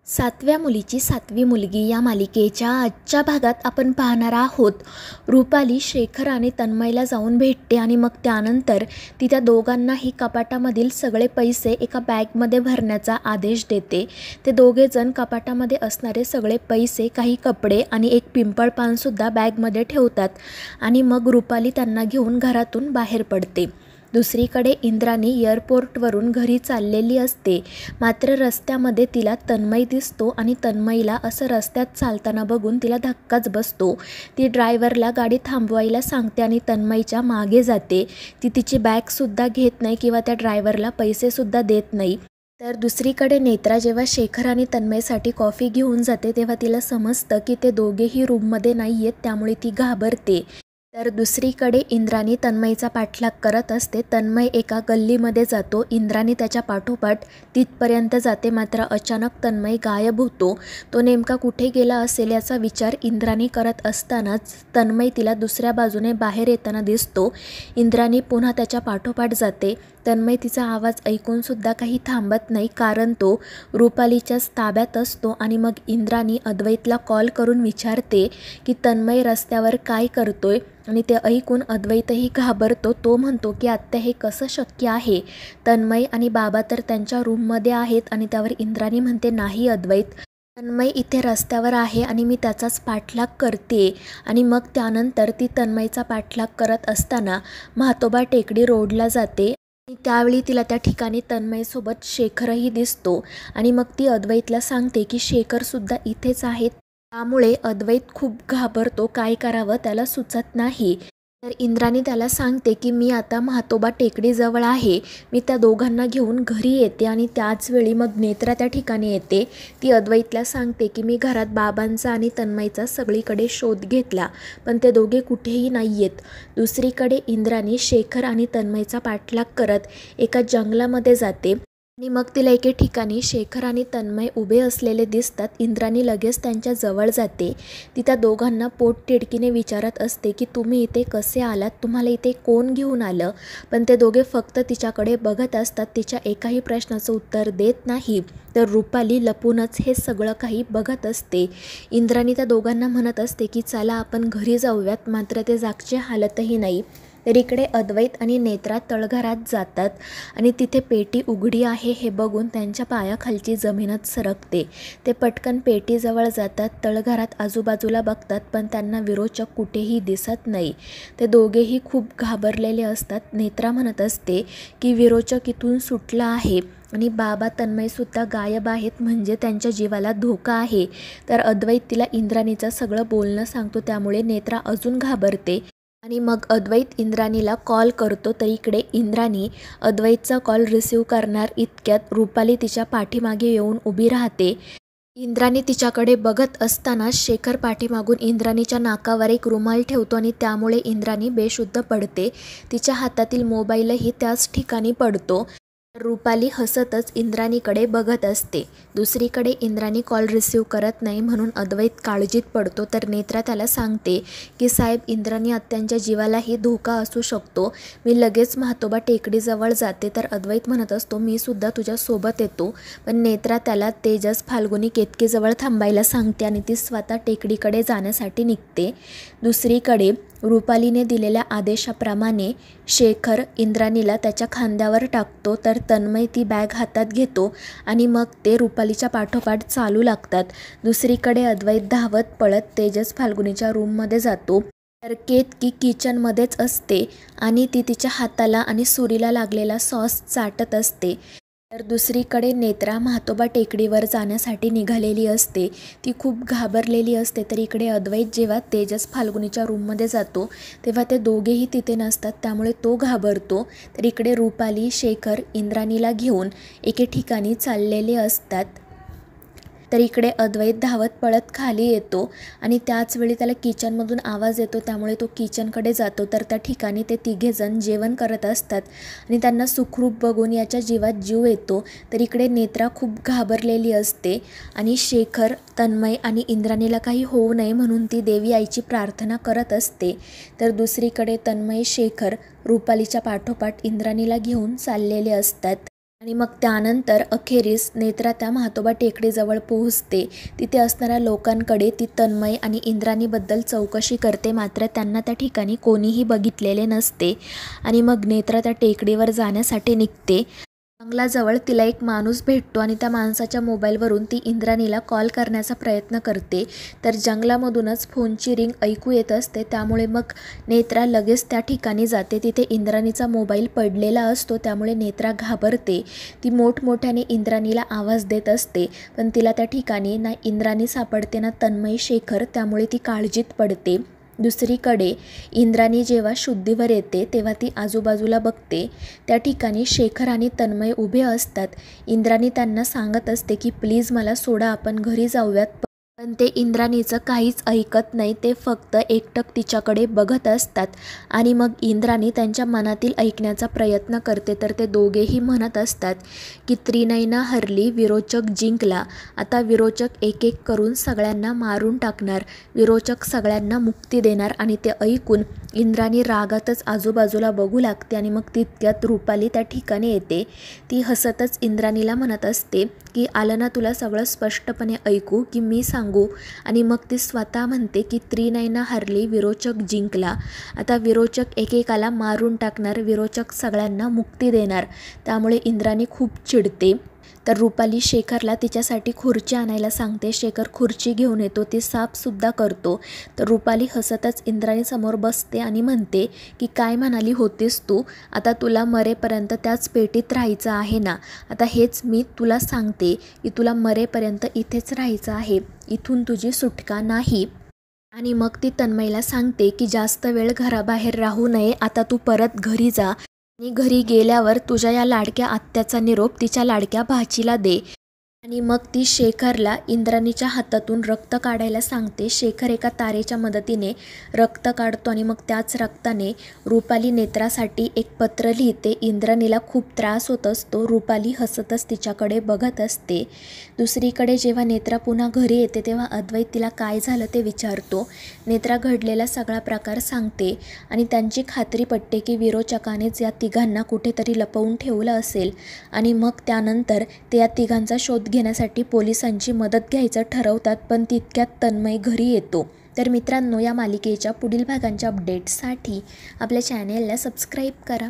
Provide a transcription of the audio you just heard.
सातव्या मुलीची सातवी मुलगी या मालिकेच्या आजच्या भागात आपण पाहणार आहोत. रुपाली शेखर आणि तन्मयला जाऊन भेटते आणि मग त्यानंतर ती त्या दोघांनाही कपाटामधील सगळे पैसे एका बॅगमध्ये भरण्याचा आदेश देते. ते दोघेजण कपाटामध्ये असणारे सगळे पैसे, काही कपडे आणि एक पिंपळ पानसुद्धा बॅगमध्ये ठेवतात आणि मग रुपाली त्यांना घेऊन घरातून बाहेर पडते. दुसरीकडे इंद्राणी एअरपोर्टवरून घरी चाललेली असते. मात्र रस्त्यामध्ये तिला तन्मय दिसतो आणि तन्मयला असं रस्त्यात चालताना बघून तिला धक्काच बसतो. ती ड्रायव्हरला गाडी थांबवायला सांगते आणि तन्मयच्या मागे जाते. ती तिची बॅगसुद्धा घेत नाही किंवा त्या ड्रायव्हरला पैसेसुद्धा देत नाही. तर दुसरीकडे नेत्रा जेव्हा शेखर आणि तन्मयसाठी कॉफी घेऊन जाते तेव्हा तिला समजतं की ते दोघेही रूममध्ये नाही आहेत, त्यामुळे ती घाबरते. तर दुसरीकडे इंद्राणी तन्मयचा पाठलाग करत असते. तन्मय एका गल्लीमध्ये जातो. इंद्राणी त्याच्या पाठोपाठ तिथपर्यंत जाते. मात्र अचानक तन्मय गायब होतो. तो नेमका कुठे गेला असेल याचा विचार इंद्राणी करत असतानाच तन्मय तिला दुसऱ्या बाजूने बाहेर येताना दिसतो. इंद्राणी पुन्हा त्याच्या पाठोपाठ जाते. तन्मय तिचा आवाज ऐकूनसुद्धा काही थांबत नाही, कारण तो रुपालीच्याच ताब्यात असतो. आणि मग इंद्राणी अद्वैतला कॉल करून विचारते की तन्मय रस्त्यावर काय करतोय, आणि ते ऐकून अद्वैतही घाबरतो. तो म्हणतो की आत्ता हे कसं शक्य आहे, तन्मय आणि बाबा तर त्यांच्या रूममध्ये आहेत. आणि त्यावर इंद्राणी म्हणते, नाही अद्वैत, तन्मय इथे रस्त्यावर आहे आणि मी त्याचाच पाठलाग करते. आणि मग त्यानंतर ती तन्मयचा पाठलाग करत असताना म्हातोबा टेकडी रोडला जाते. आणि त्यावेळी तिला त्या ठिकाणी तन्मयसोबत शेखरही दिसतो. आणि मग ती अद्वैतला सांगते की शेखरसुद्धा इथेच आहेत. त्यामुळे अद्वैत खूप घाबरतो. काय करावं त्याला सुचत नाही. तर इंद्राणी त्याला सांगते की मी आता म्हातोबा टेकडीजवळ आहे, मी त्या दोघांना घेऊन घरी येते. आणि त्याचवेळी मग नेत्रा त्या ठिकाणी येते. ती अद्वैतला सांगते की मी घरात बाबांचा आणि तन्मयचा सगळीकडे शोध घेतला, पण ते दोघे कुठेही नाही आहेत. दुसरीकडे इंद्राणी शेखर आणि तन्मयचा पाठलाग करत एका जंगलामध्ये जाते. आणि मग तिला एके ठिकाणी शेखर आणि तन्मय उभे असलेले दिसतात. इंद्राणी लगेच त्यांच्या जवळ जाते. ती त्या दोघांना पोटतिडकीने विचारत असते की तुम्ही इथे कसे आलात, तुम्हाला इथे कोण घेऊन आलं. पण ते दोघे फक्त तिच्याकडे बघत असतात. तिच्या एकाही प्रश्नाचं उत्तर देत नाही. तर रुपाली लपूनच हे सगळं काही बघत असते. इंद्राणी त्या दोघांना म्हणत असते की चला आपण घरी जाऊयात, मात्र ते जागचे हालतही नाही. तर इकडे अद्वैत आणि नेत्रा तळघरात जातात आणि तिथे पेटी उघडी आहे हे बघून त्यांच्या पायाखालची जमीनच सरकते. ते पटकन पेटीजवळ जातात. तळघरात आजूबाजूला बघतात, पण त्यांना विरोचक कुठेही दिसत नाही. ते दोघेही खूप घाबरलेले असतात. नेत्रा म्हणत असते की विरोचक इथून सुटला आहे आणि बाबा तन्मयसुद्धा गायब आहेत, म्हणजे त्यांच्या जीवाला धोका आहे. तर अद्वैत तिला इंद्राणीचं सगळं बोलणं सांगतो. त्यामुळे नेत्रा अजून घाबरते. आणि मग अद्वैत इंद्राणीला कॉल करतो. तर इकडे इंद्राणी अद्वैतचा कॉल रिसीव करणार इतक्यात रुपाली तिच्या पाठीमागे येऊन उभी राहते. इंद्राणी तिच्याकडे बघत असताना शेखर पाठीमागून इंद्राणीच्या नाकावर एक रुमाल ठेवतो आणि त्यामुळे इंद्राणी बेशुद्ध पडते. तिच्या हातातील मोबाईलही त्याच ठिकाणी पडतो. रुपाली हसतच इंद्राणीकडे बघत असते. दुसरीकडे इंद्राणी कॉल रिसीव करत नाही म्हणून अद्वैत काळजीत पडतो. तर नेत्रा त्याला सांगते की साहेब, इंद्राणी आत्यांच्या जीवालाही धोका असू शकतो, मी लगेच म्हातोबा टेकडीजवळ जाते. तर अद्वैत म्हणत असतो मी सुद्धा तुझ्यासोबत येतो. पण नेत्रा त्याला तेजस फाल्गुनी केतकीजवळ थांबायला सांगते आणि ती स्वतः टेकडीकडे जाण्यासाठी निघते. दुसरीकडे रुपालीने दिलेल्या आदेशाप्रमाणे शेखर इंद्राणीला त्याच्या खांद्यावर टाकतो. तर तन्मय ती बॅग हातात घेतो आणि मग ते रुपालीच्या पाठोपाठ चालू लागतात. दुसरीकडे अद्वैत धावत पळत तेजस फाल्गुनीच्या रूममध्ये जातो. तर केतकी किचनमध्येच असते आणि ती तिच्या हाताला आणि सुरीला लागलेला सॉस चाटत असते. तर दुसरीकडे नेत्रा म्हातोबा टेकडीवर जाण्यासाठी निघालेली असते. ती खूप घाबरलेली असते. तर इकडे अद्वैत जेव्हा तेजस फाल्गुनीच्या रूममध्ये जातो तेव्हा ते दोघेही तिथे नसतात, त्यामुळे तो घाबरतो. तर इकडे रुपाली शेखर इंद्राणीला घेऊन एके ठिकाणी चाललेले असतात. तर इकडे अद्वैत धावत पळत खाली येतो आणि त्याचवेळी त्याला किचनमधून आवाज येतो. त्यामुळे तो किचनकडे जातो. तर त्या ठिकाणी ते तिघेजण जेवण करत असतात आणि त्यांना सुखरूप बघून याच्या जीवात जीव येतो. तर इकडे नेत्रा खूप घाबरलेली असते आणि शेखर, तन्मय आणि इंद्राणीला काही होऊ नये म्हणून ती देवी आईची प्रार्थना करत असते. तर दुसरीकडे तन्मय, शेखर रुपालीच्या पाठोपाठ इंद्राणीला घेऊन चाललेले असतात. आणि मग त्यानंतर अखेरीस नेत्रा त्या म्हातोबा टेकडीजवळ पोहोचते. तिथे असणाऱ्या लोकांकडे ती तन्मय आणि इंद्राणीबद्दल चौकशी करते, मात्र त्यांना त्या ठिकाणी कोणीही बघितलेले नसते. आणि मग नेत्रा त्या टेकडीवर जाण्यासाठी निघते. जंगलाजवळ तिला एक माणूस भेटतो आणि त्या माणसाच्या मोबाईलवरून ती इंद्राणीला कॉल करण्याचा प्रयत्न करते. तर जंगलामधूनच फोनची रिंग ऐकू येत असते. त्यामुळे मग नेत्रा लगेच त्या ठिकाणी जाते. तिथे इंद्राणीचा मोबाईल पडलेला असतो, त्यामुळे नेत्रा घाबरते. ती मोठमोठ्याने इंद्राणीला आवाज देत असते, पण तिला त्या ठिकाणी ना इंद्राणी सापडते ना तन्मय शेखर, त्यामुळे ती काळजीत पडते. दुसरीकडे इंद्राणी जेव्हा शुद्धीवर येते तेव्हा ती आजूबाजूला बघते. त्या ठिकाणी शेखर आणि तन्मय उभे असतात. इंद्राणी त्यांना सांगत असते की प्लीज मला सोडा, आपण घरी जाऊयात. पण ते इंद्राणीचं काहीच ऐकत नाही. ते फक्त एकटक तिच्याकडे बघत असतात. आणि मग इंद्राणी त्यांच्या मनातील ऐकण्याचा प्रयत्न करते. तर ते दोघेही म्हणत असतात की त्रिनयना हरली, विरोचक जिंकला. आता विरोचक एक एक करून सगळ्यांना मारून टाकणार, विरोचक सगळ्यांना मुक्ती देणार. आणि ते ऐकून इंद्राणी रागातच आजूबाजूला बघू लागते. आणि मग तितक्यात रुपाली त्या ठिकाणी येते. ती हसतच इंद्राणीला म्हणत असते की आलं ना तुला सगळं स्पष्टपणे ऐकू की मी सांगू. आणि मग ती स्वतः म्हणते की त्रिनयना हरली, विरोचक जिंकला. आता विरोचक एकेकाला मारून टाकणार, विरोचक सगळ्यांना मुक्ती देणार. त्यामुळे इंद्राणी खूप चिडते. तर रुपाली शेखरला तिच्यासाठी खुर्ची आणायला सांगते. शेखर खुर्ची घेऊन येतो, ती साफसुद्धा करतो. तर रुपाली हसतच इंद्राणीसमोर बसते आणि म्हणते की काय म्हणाली होतीस तू, आता तुला मरेपर्यंत त्याच पेटीत राहायचं आहे ना. आता हेच मी तुला सांगते की तुला मरेपर्यंत इथेच राहायचं आहे, इथून तुझी सुटका नाही. आणि मग ती तन्मयला सांगते की जास्त वेळ घराबाहेर राहू नये, आता तू परत घरी जा. आणि घरी गेल्यावर तुझ्या या लाडक्या आत्याचा निरोप तिच्या लाडक्या भाचीला दे. आणि मग ती शेखरला इंद्राणीच्या हातातून रक्त काढायला सांगते. शेखर एका तारेच्या मदतीने रक्त काढतो आणि मग त्याच रक्ताने रुपाली नेत्रासाठी एक पत्र लिहिते. इंद्राणीला खूप त्रास होत असतो. रुपाली हसतच तिच्याकडे बघत असते. दुसरीकडे जेव्हा नेत्रा पुन्हा घरी येते तेव्हा अद्वैत तिला काय झालं ते विचारतो. नेत्रा घडलेला सगळा प्रकार सांगते आणि त्यांची खात्री पटते की विरोचकानेच या तिघांना कुठेतरी लपवून ठेवलं असेल. आणि मग त्यानंतर ते या तिघांचा शोध घेण्यासाठी पोलिसांची मदत घ्यायचं ठरवतात. पण तितक्यात तन्मय घरी येतो. तर मित्रांनो, या मालिकेच्या पुढील भागांच्या अपडेट्ससाठी आपल्या चॅनेलला सबस्क्राईब करा.